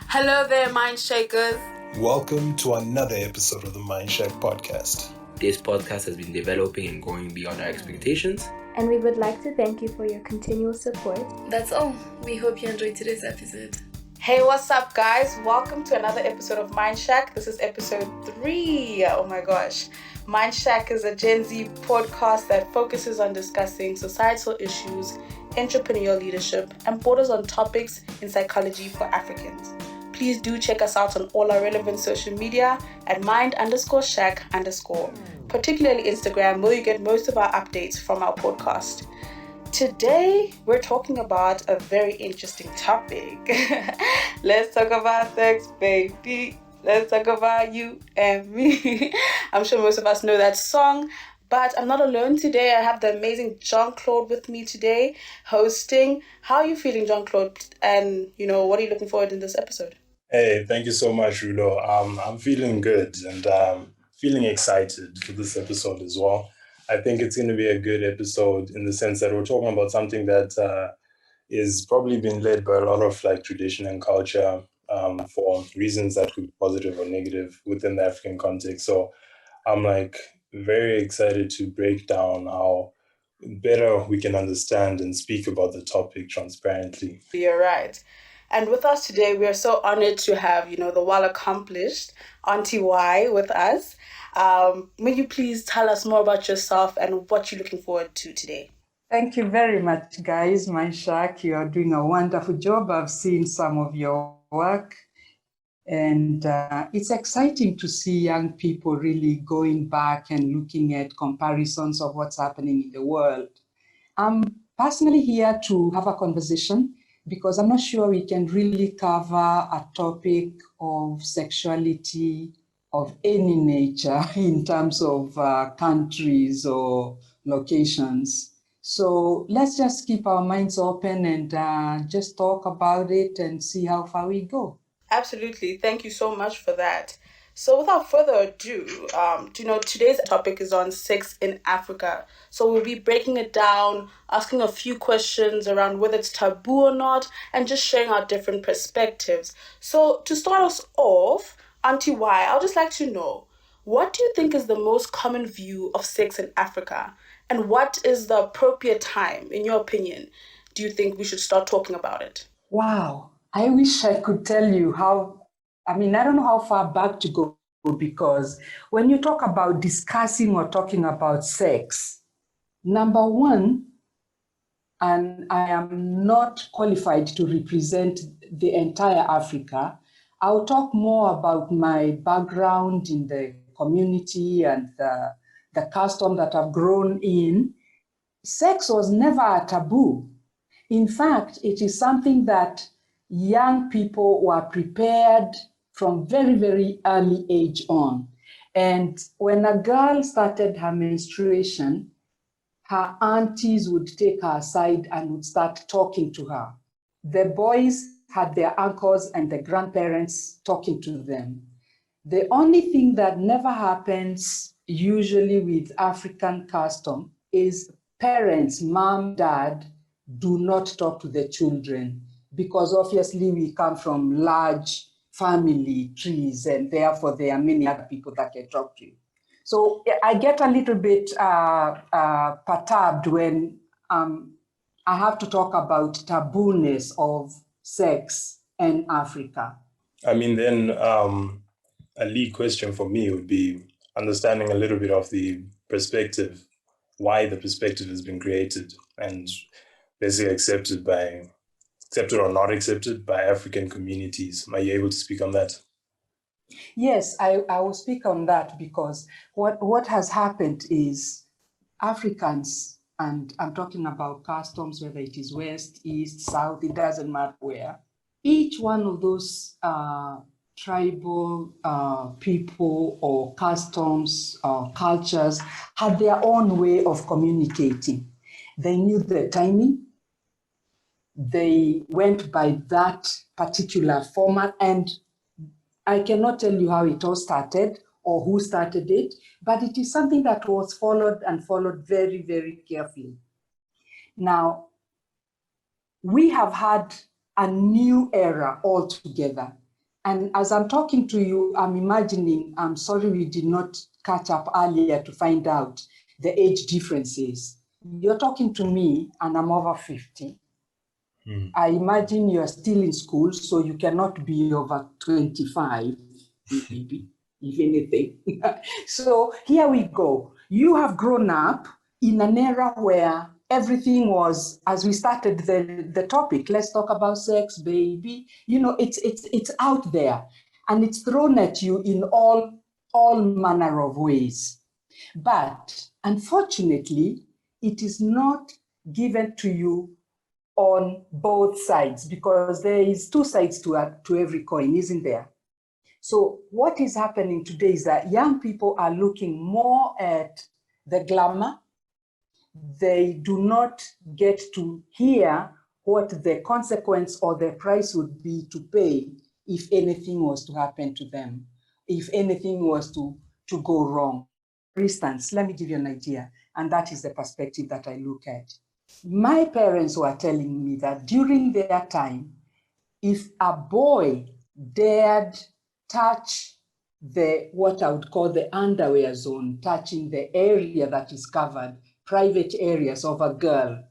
Hello there, Mind Shakers. Welcome to another episode of the Mindshack podcast. This podcast has been developing and going beyond our expectations. And we would like to thank you for your continual support. That's all. We hope you enjoyed today's episode. Hey, what's up, guys? Welcome to another episode of Mindshack. This is episode 3. Oh my gosh. Mindshack is a Gen Z podcast that focuses on discussing societal issues, entrepreneurial leadership, and borders on topics in psychology for Africans. Please do check us out on all our relevant social media at mind_shack_, particularly Instagram, where you get most of our updates from our podcast. Today, we're talking about a very interesting topic. Let's talk about sex, baby. Let's talk about you and me. I'm sure most of us know that song, but I'm not alone today. I have the amazing Jean-Claude with me today, hosting. How are you feeling, Jean-Claude? And, what are you looking forward in this episode? Hey, thank you so much, Rulo. I'm feeling good and feeling excited for this episode as well. I think it's going to be a good episode in the sense that we're talking about something that is probably being led by a lot of tradition and culture for reasons that could be positive or negative within the African context. So I'm very excited to break down how better we can understand and speak about the topic transparently. You're right. And with us today, we are so honored to have, the well-accomplished Auntie Y with us. May you please tell us more about yourself and what you're looking forward to today? Thank you very much, guys. Mindshack, you are doing a wonderful job. I've seen some of your work. And it's exciting to see young people really going back and looking at comparisons of what's happening in the world. I'm personally here to have a conversation because I'm not sure we can really cover a topic of sexuality of any nature in terms of countries or locations. So let's just keep our minds open and just talk about it and see how far we go. Absolutely. Thank you so much for that. So without further ado, today's topic is on sex in Africa. So we'll be breaking it down, asking a few questions around whether it's taboo or not, and just sharing our different perspectives. So to start us off, Auntie Y, I'd just like to know, what do you think is the most common view of sex in Africa? And what is the appropriate time, in your opinion, do you think we should start talking about it? Wow. I wish I could tell you I don't know how far back to go, because when you talk about discussing or talking about sex, number one, and I am not qualified to represent the entire Africa, I'll talk more about my background in the community and the custom that I've grown in. Sex was never a taboo. In fact, it is something that young people were prepared from very, very early age on. And when a girl started her menstruation, her aunties would take her aside and would start talking to her. The boys had their uncles and the grandparents talking to them. The only thing that never happens usually with African custom is parents, mom, dad, do not talk to the children, because obviously we come from large family trees and therefore there are many other people that can talk to you. So I get a little bit perturbed when I have to talk about tabooness of sex in Africa. Then a lead question for me would be understanding a little bit of the perspective, why the perspective has been created and basically accepted or not accepted by African communities. Are you able to speak on that? Yes, I will speak on that, because what has happened is Africans, and I'm talking about customs, whether it is West, East, South, it doesn't matter where, each one of those tribal people or customs or cultures had their own way of communicating. They knew the timing. They went by that particular format, and I cannot tell you how it all started or who started it, but it is something that was followed very, very carefully. Now, we have had a new era altogether. And as I'm talking to you, I'm imagining, I'm sorry we did not catch up earlier to find out the age differences. You're talking to me and I'm over 50. I imagine you're still in school, so you cannot be over 25, maybe, if anything. So here we go. You have grown up in an era where everything was, as we started the topic, let's talk about sex, baby. You know, it's out there and it's thrown at you in all manner of ways. But unfortunately, it is not given to you on both sides, because there is two sides to every coin, isn't there? So what is happening today is that young people are looking more at the glamour. They do not get to hear what the consequence or the price would be to pay if anything was to happen to them, if anything was to go wrong. For instance, let me give you an idea, and that is the perspective that I look at. My parents were telling me that during their time, if a boy dared touch what I would call the underwear zone, touching the area that is covered, private areas of a girl,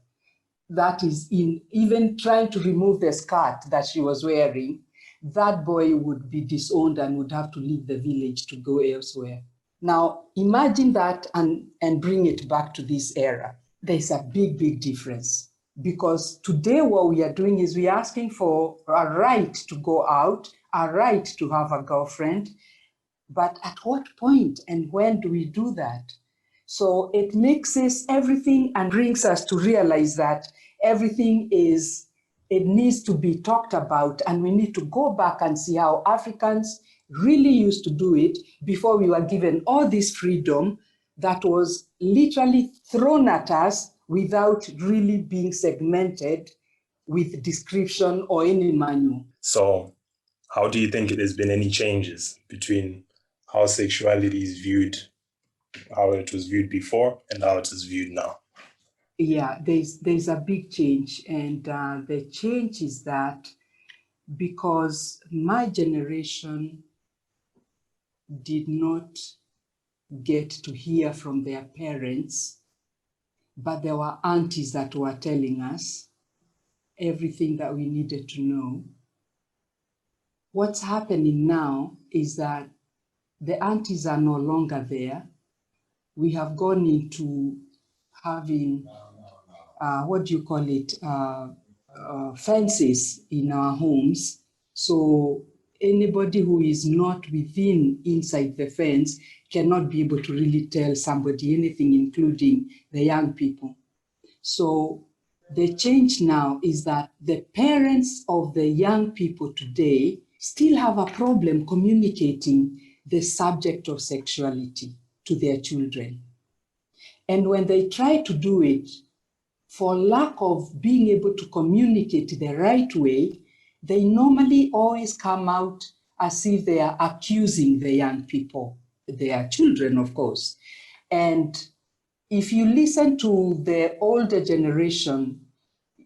that is in even trying to remove the skirt that she was wearing, that boy would be disowned and would have to leave the village to go elsewhere. Now, imagine that and bring it back to this era. There's a big, big difference, because today what we are doing is we are asking for a right to go out, a right to have a girlfriend, but at what point and when do we do that? So it mixes everything and brings us to realize that everything it needs to be talked about, and we need to go back and see how Africans really used to do it before we were given all this freedom that was literally thrown at us without really being segmented with description or any manual. So how do you think it has been any changes between how sexuality is viewed, how it was viewed before and how it is viewed now? Yeah, there's a big change, and the change is that because my generation did not get to hear from their parents, but there were aunties that were telling us everything that we needed to know. What's happening now is that the aunties are no longer there. We have gone into having, fences in our homes. So anybody who is not inside the fence cannot be able to really tell somebody anything, including the young people. So the change now is that the parents of the young people today still have a problem communicating the subject of sexuality to their children. And when they try to do it, for lack of being able to communicate the right way, they normally always come out as if they are accusing the young people, their children, of course. And if you listen to the older generation,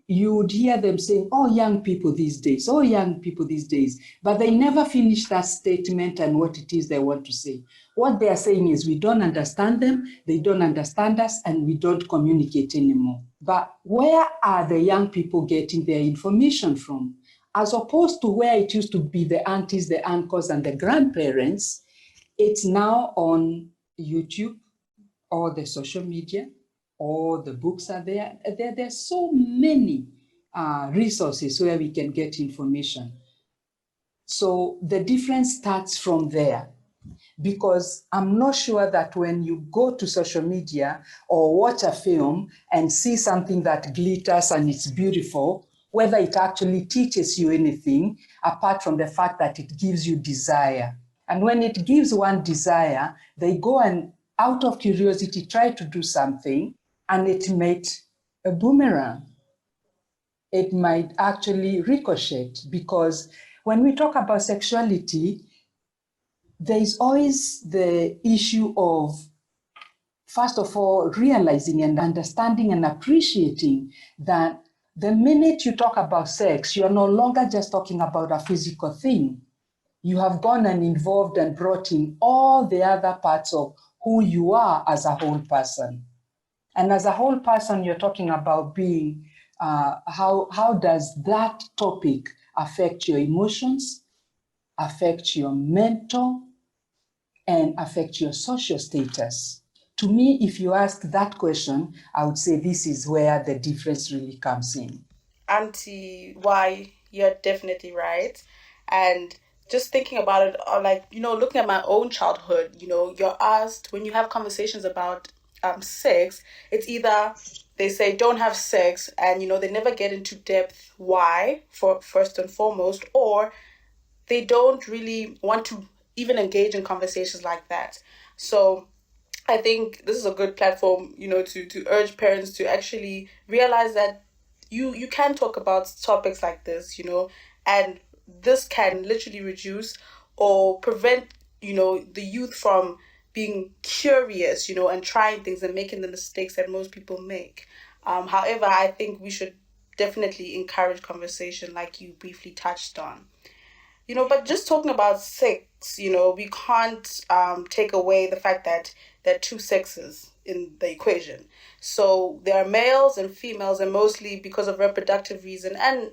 you would hear them saying, oh, young people these days, oh, young people these days, but they never finish that statement and what it is they want to say. What they are saying is, we don't understand them, they don't understand us, and we don't communicate anymore. But where are the young people getting their information from? As opposed to where it used to be the aunties, the uncles, and the grandparents, it's now on YouTube or the social media, or the books are there. There's so many resources where we can get information. So the difference starts from there, because I'm not sure that when you go to social media or watch a film and see something that glitters and it's beautiful, whether it actually teaches you anything apart from the fact that it gives you desire. And when it gives one desire, they go and out of curiosity try to do something, and it might a boomerang. It might actually ricochet, because when we talk about sexuality, there is always the issue of, first of all, realizing and understanding and appreciating that the minute you talk about sex, you are no longer just talking about a physical thing. you have gone and involved and brought in all the other parts of who you are as a whole person. And as a whole person, you're talking about being, how does that topic affect your emotions, affect your mental, and affect your social status? To me, if you ask that question, I would say this is where the difference really comes in. Auntie, why you're definitely right. And just thinking about it, or like, looking at my own childhood, you're asked when you have conversations about sex, it's either they say don't have sex, and they never get into depth why, for first and foremost, or they don't really want to even engage in conversations like that. So I think this is a good platform, to urge parents to actually realize that you can talk about topics like this, and this can literally reduce or prevent, the youth from being curious, and trying things and making the mistakes that most people make. However, I think we should definitely encourage conversation like you briefly touched on. But just talking about sex, we can't take away the fact that there are two sexes in the equation. So there are males and females, and mostly because of reproductive reason and,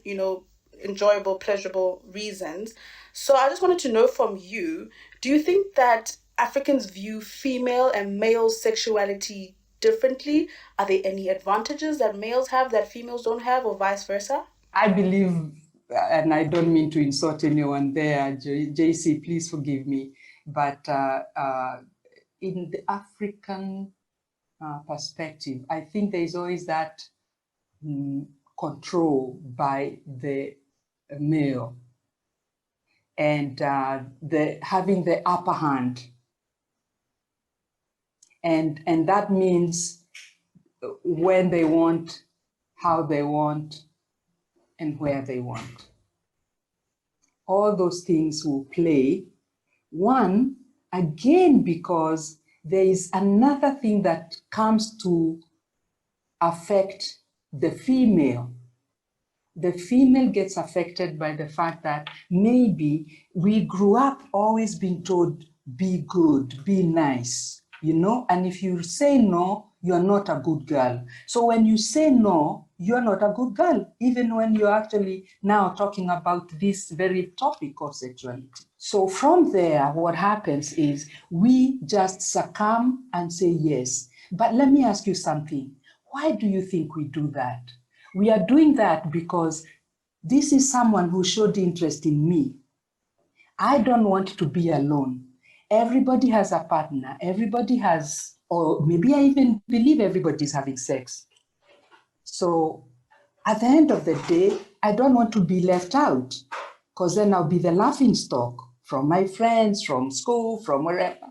enjoyable, pleasurable reasons. So I just wanted to know from you, do you think that Africans view female and male sexuality differently? Are there any advantages that males have that females don't have, or vice versa? I believe, and I don't mean to insult anyone there, JC, please forgive me, but in the African perspective, I think there is always that control by the male and having the upper hand. And that means when they want, how they want, and where they want. All those things will play. One, again, because there is another thing that comes to affect the female. The female gets affected by the fact that maybe we grew up always being told, be good, be nice, and if you say no, you're not a good girl. So when you say no, you're not a good girl, even when you're actually now talking about this very topic of sexuality. So from there, what happens is we just succumb and say yes. But let me ask you something. Why do you think we do that? We are doing that because this is someone who showed interest in me. I don't want to be alone. Everybody has a partner. Everybody has, or maybe I even believe everybody's having sex. So at the end of the day, I don't want to be left out, because then I'll be the laughing stock from my friends, from school, from wherever.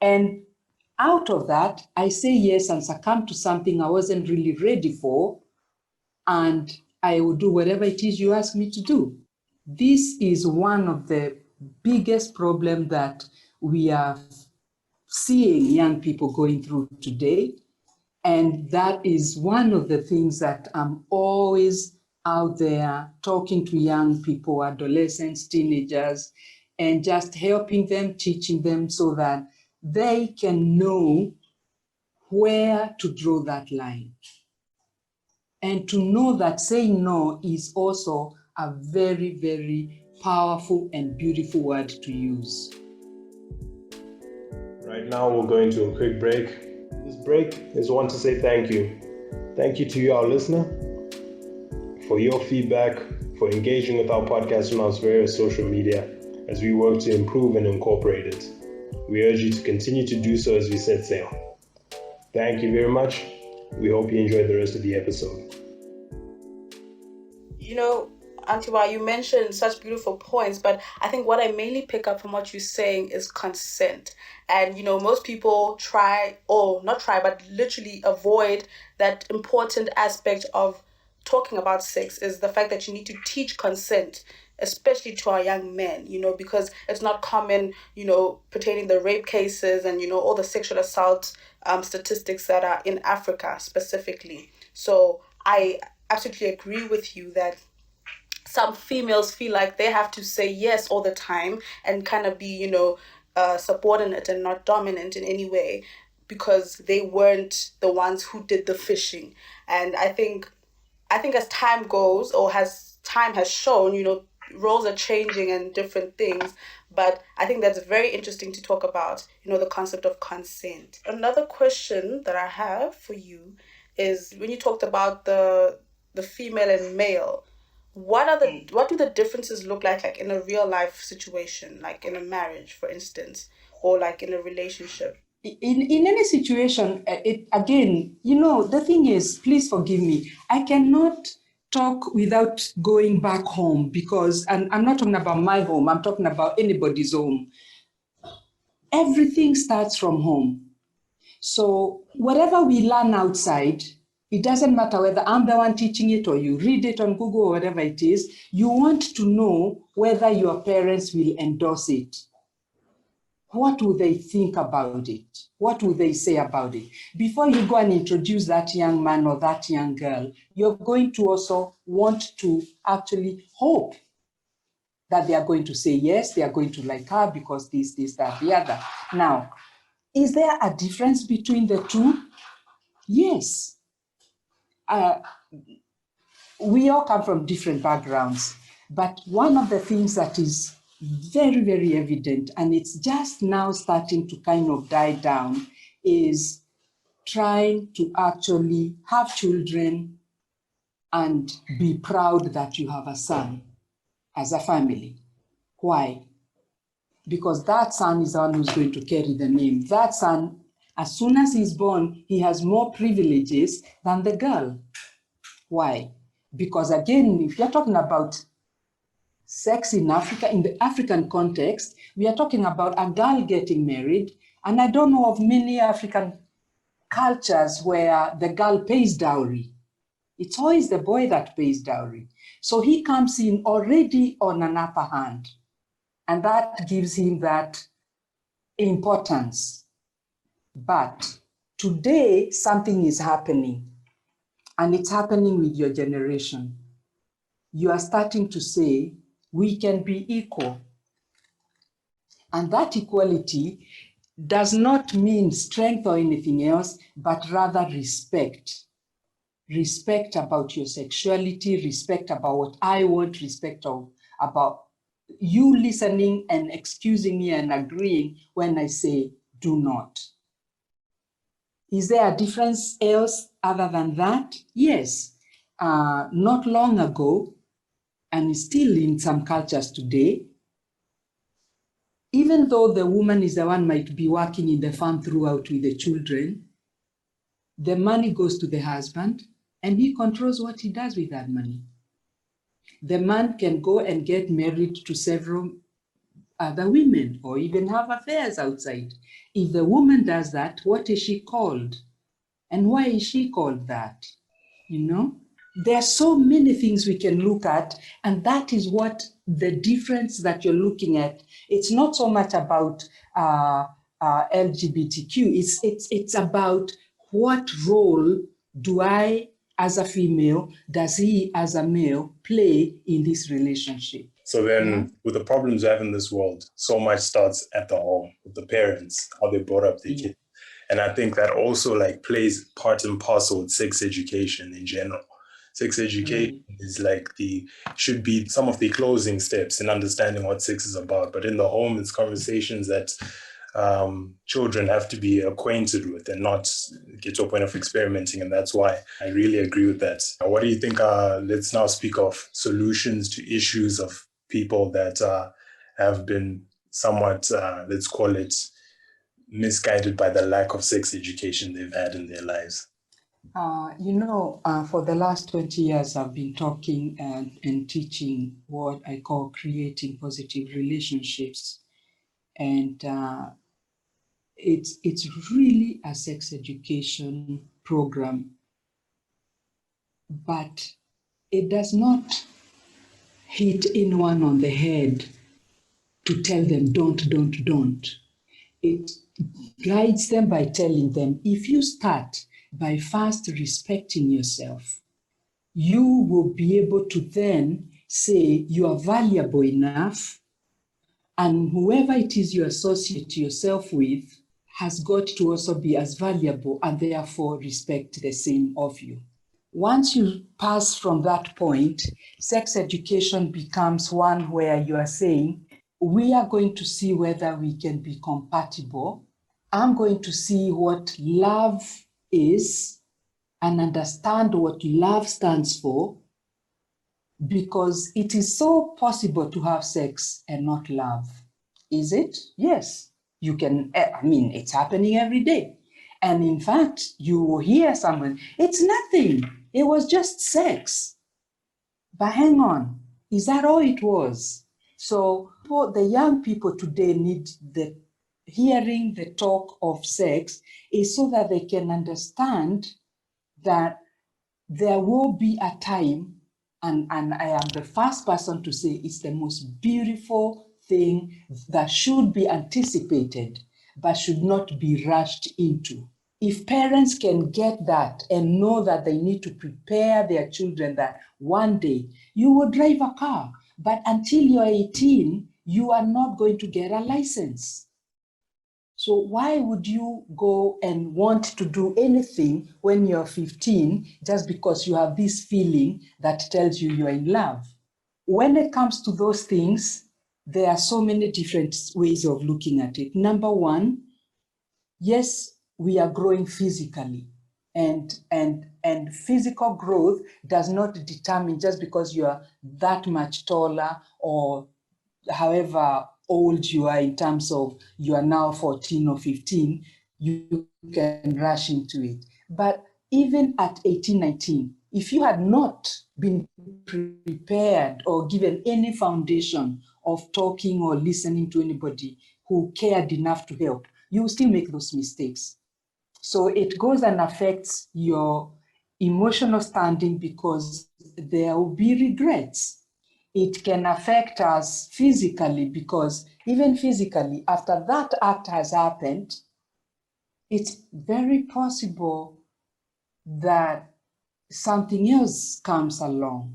And out of that, I say yes and succumb to something I wasn't really ready for, and I will do whatever it is you ask me to do. This is one of the biggest problems that we are seeing young people going through today. And that is one of the things that I'm always out there talking to young people, adolescents, teenagers, and just helping them, teaching them so that they can know where to draw that line. And to know that saying no is also a very, very powerful and beautiful word to use. Right now, we're going to a quick break. This break is one to say thank you. Thank you to you, our listener, for your feedback, for engaging with our podcast on our various social media as we work to improve and incorporate it. We urge you to continue to do so as we set sail. Thank you very much. We hope you enjoyed the rest of the episode. Antiwa, you mentioned such beautiful points, but I think what I mainly pick up from what you're saying is consent. And, most people but literally avoid that important aspect of talking about sex, is the fact that you need to teach consent, especially to our young men, because it's not common, pertaining the rape cases and, all the sexual assault statistics that are in Africa specifically. So I absolutely agree with you that some females feel like they have to say yes all the time and kind of be, subordinate and not dominant in any way because they weren't the ones who did the fishing. And I think as time goes, or time has shown, roles are changing and different things. But I think that's very interesting to talk about, the concept of consent. Another question that I have for you is when you talked about the female and male, what do the differences look like in a real life situation, like in a marriage, for instance, or like in a relationship? In any situation, the thing is, please forgive me, I cannot talk without going back home because, and I'm not talking about my home, I'm talking about anybody's home. Everything starts from home. So whatever we learn outside, it doesn't matter whether I'm the one teaching it or you read it on Google or whatever it is, you want to know whether your parents will endorse it. What will they think about it? What will they say about it? Before you go and introduce that young man or that young girl, you're going to also want to actually hope that they are going to say yes, they are going to like her because this, that, the other. Now, is there a difference between the two? Yes. We all come from different backgrounds, but one of the things that is very, very evident, and it's just now starting to kind of die down, is trying to actually have children and be proud that you have a son as a family. Why? Because that son is the one who's going to carry the name. That son, as soon as he's born, he has more privileges than the girl. Why? Because again, if you're talking about sex in Africa, in the African context, we are talking about a girl getting married. And I don't know of many African cultures where the girl pays dowry. It's always the boy that pays dowry. So he comes in already on an upper hand. And that gives him that importance. But today, something is happening. And it's happening with your generation. You are starting to say, we can be equal. And that equality does not mean strength or anything else, but rather respect. Respect about your sexuality, respect about what I want, respect about you listening and excusing me and agreeing when I say do not. Is there a difference else other than that? Yes. Not long ago, and still in some cultures today, even though the woman is the one might be working in the farm throughout with the children, the money goes to the husband and he controls what he does with that money. The man can go and get married to several other women or even have affairs outside. If the woman does that, what is she called? And why is she called that? There are so many things we can look at, and that is what the difference that you're looking at. It's not so much about LGBTQ. It's about what role do I, as a female, does he, as a male, play in this relationship? So then, with the problems we have in this world, so much starts at the home, with the parents, how they brought up their kids. And I think that also plays part and parcel with sex education in general. Sex education is should be some of the closing steps in understanding what sex is about. But in the home, it's conversations that children have to be acquainted with and not get to a point of experimenting. And that's why I really agree with that. What do you think? Let's now speak of solutions to issues of people that have been somewhat, let's call it, misguided by the lack of sex education they've had in their lives. For the last 20 years, I've been talking and teaching what I call creating positive relationships. And it's really a sex education program, but it does not hit anyone on the head to tell them don't. It guides them by telling them, if you start by first respecting yourself, you will be able to then say you are valuable enough, and whoever it is you associate yourself with has got to also be as valuable and therefore respect the same of you. Once you pass from that point, sex education becomes one where you are saying, we are going to see whether we can be compatible. I'm going to see what love is and understand what love stands for, because it is so possible to have sex and not love. Is it? Yes. You can, it's happening every day. And in fact, you will hear someone, it's nothing. It was just sex. But hang on, is that all it was? So the young people today need hearing the talk of sex is so that they can understand that there will be a time, and I am the first person to say it's the most beautiful thing that should be anticipated, but should not be rushed into. If parents can get that and know that they need to prepare their children that one day you will drive a car, but until you're 18, you are not going to get a license. So why would you go and want to do anything when you're 15 just because you have this feeling that tells you you're in love? When it comes to those things, there are so many different ways of looking at it. Number one, yes, we are growing physically, and physical growth does not determine just because you are that much taller or however old you are in terms of you are now 14 or 15, you can rush into it. But even at 18, 19, if you had not been prepared or given any foundation of talking or listening to anybody who cared enough to help, you will still make those mistakes. So it goes and affects your emotional standing because there will be regrets. It can affect us physically because even physically, after that act has happened, it's very possible that something else comes along.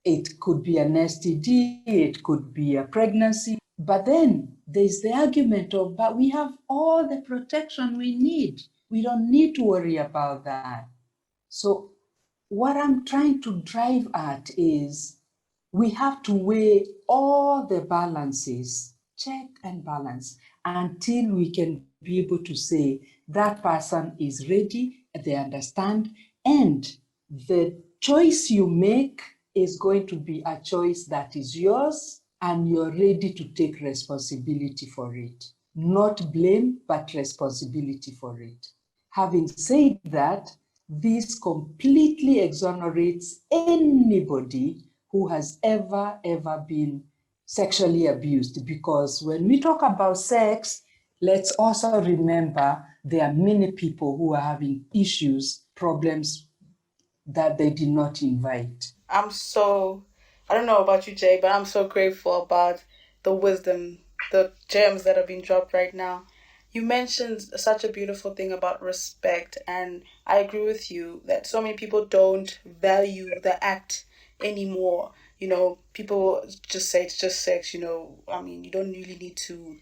It could be an STD, it could be a pregnancy, but then there's the argument of, but we have all the protection we need. We don't need to worry about that. So what I'm trying to drive at is we have to weigh all the balances, check and balance, until we can be able to say that person is ready, they understand, and the choice you make is going to be a choice that is yours and you're ready to take responsibility for it. Not blame, but responsibility for it. Having said that, this completely exonerates anybody who has ever been sexually abused, because when we talk about sex, let's also remember there are many people who are having issues, problems that they did not invite. I don't know about you, Jay, but I'm so grateful about the wisdom, the gems that have been dropped right now. You mentioned such a beautiful thing about respect, and I agree with you that so many people don't value the act anymore. People just say it's just sex, you don't really need to,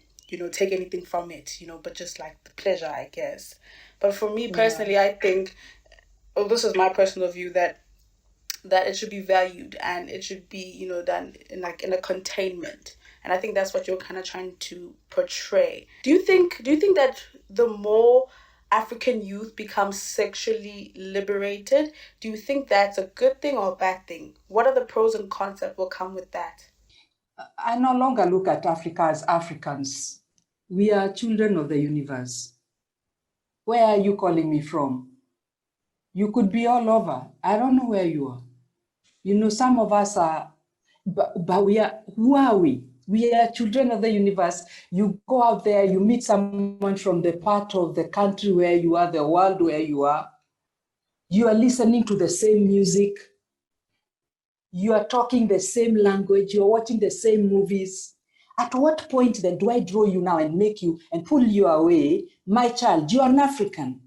take anything from it, but just like the pleasure, I guess. But for me personally, I think, this is my personal view, that it should be valued and it should be, done in a containment. And I think that's what you're kind of trying to portray. Do you think that the more African youth become sexually liberated, do you think that's a good thing or a bad thing? What are the pros and cons that will come with that? I no longer look at Africa as Africans. We are children of the universe. Where are you calling me from? You could be all over. I don't know where you are. Some of us are, but we are, who are we? We are children of the universe. You go out there, you meet someone from the part of the country where you are, the world where you are. You are listening to the same music. You are talking the same language. You're watching the same movies. At what point then do I draw you now and make you and pull you away? My child, you are an African.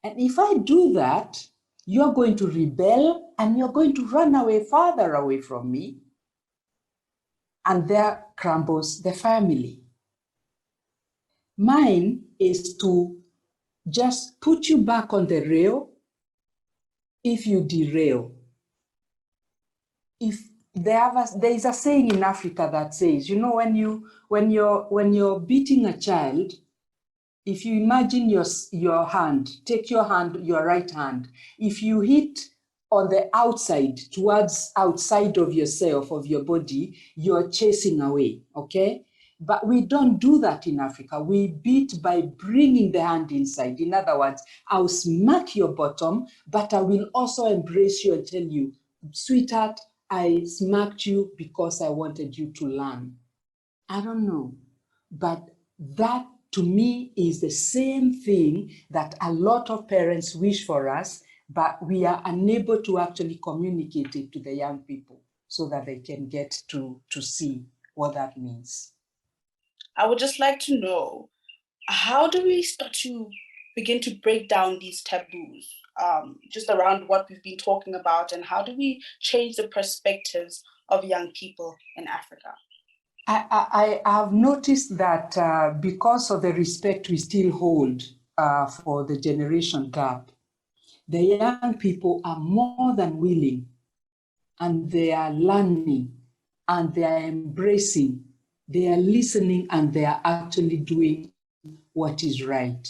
And if I do that, You're going to rebel and you're going to run away farther away from me. And there crumbles the family. Mine is to just put you back on the rail if you derail. If there is a saying in Africa that says, you know, when you're beating a child, if you imagine your hand, take your right hand, if you hit on the outside, towards outside of yourself, of your body, you're chasing away, okay? But we don't do that in Africa. We beat by bringing the hand inside. In other words, I'll smack your bottom, but I will also embrace you and tell you, sweetheart, I smacked you because I wanted you to learn. I don't know, but that to me is the same thing that a lot of parents wish for us, but we are unable to actually communicate it to the young people so that they can get to see what that means. I would just like to know, how do we start to begin to break down these taboos, just around what we've been talking about, and how do we change the perspectives of young people in Africa? I have noticed that because of the respect we still hold for the generation gap, the young people are more than willing, and they are learning, and they are embracing, they are listening, and they are actually doing what is right.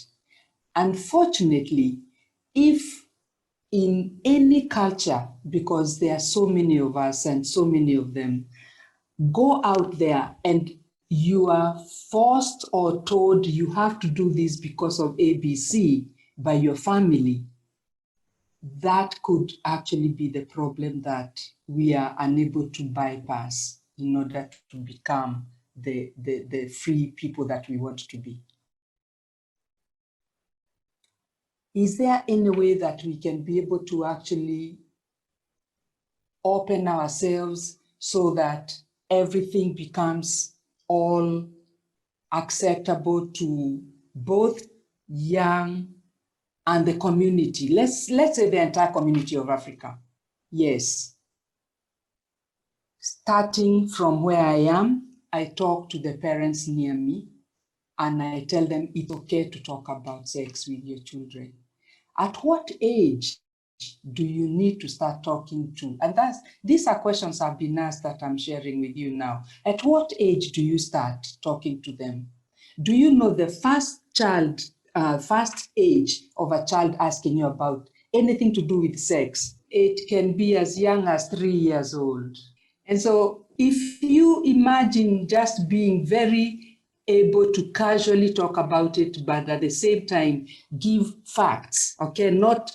Unfortunately, if in any culture, because there are so many of us and so many of them, go out there and you are forced or told you have to do this because of ABC by your family, that could actually be the problem that we are unable to bypass in order to become the free people that we want to be. Is there any way that we can be able to actually open ourselves so that everything becomes all acceptable to both young and the community? Let's say the entire community of Africa. Yes. Starting from where I am, I talk to the parents near me and I tell them it's okay to talk about sex with your children. At what age do you need to start talking to? And these are questions I've been asked that I'm sharing with you now. At what age do you start talking to them? Do you know the first age of a child asking you about anything to do with sex? It can be as young as 3 years old. And so if you imagine just being very able to casually talk about it, but at the same time give facts, okay? Not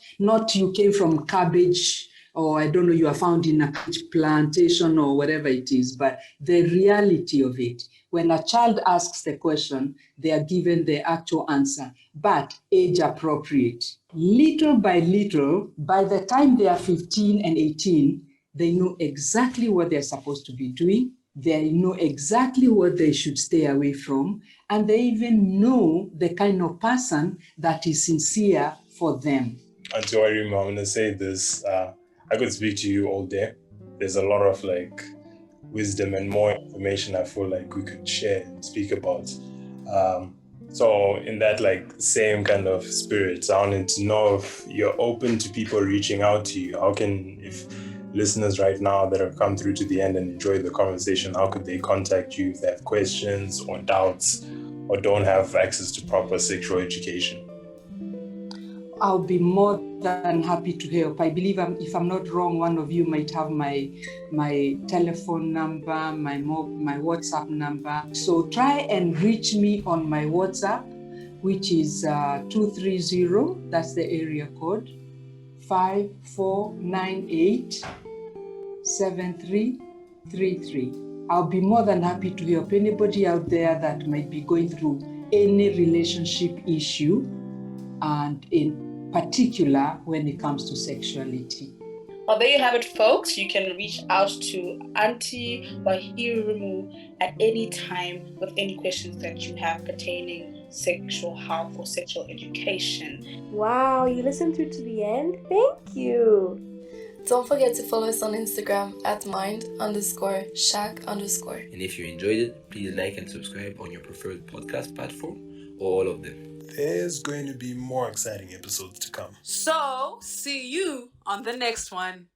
you came from cabbage, or I don't know, you are found in a plantation or whatever it is, but the reality of it. When a child asks the question, they are given the actual answer, but age appropriate. Little by little, by the time they are 15 and 18, they know exactly what they're supposed to be doing. They know exactly what they should stay away from. And they even know the kind of person that is sincere for them. Auntie Warima, I'm going to say this. I could speak to you all day. There's a lot of wisdom and more information I feel like we could share and speak about. So in that same kind of spirit, I wanted to know if you're open to people reaching out to you. If listeners right now that have come through to the end and enjoy the conversation, how could they contact you if they have questions or doubts or don't have access to proper sexual education? I'll be more than happy to help. I believe, if I'm not wrong, one of you might have my telephone number, my WhatsApp number. So try and reach me on my WhatsApp, which is 230, that's the area code, 5498 7333. I'll be more than happy to help anybody out there that might be going through any relationship issue, and in particular when it comes to sexuality. Well, there you have it, folks. You can reach out to Auntie Wahirumu at any time with any questions that you have pertaining sexual health or sexual education. Wow, you listened through to the end? Thank you. Don't forget to follow us on Instagram at mind_shack_. And if you enjoyed it, please like and subscribe on your preferred podcast platform or all of them. There's going to be more exciting episodes to come. So, see you on the next one.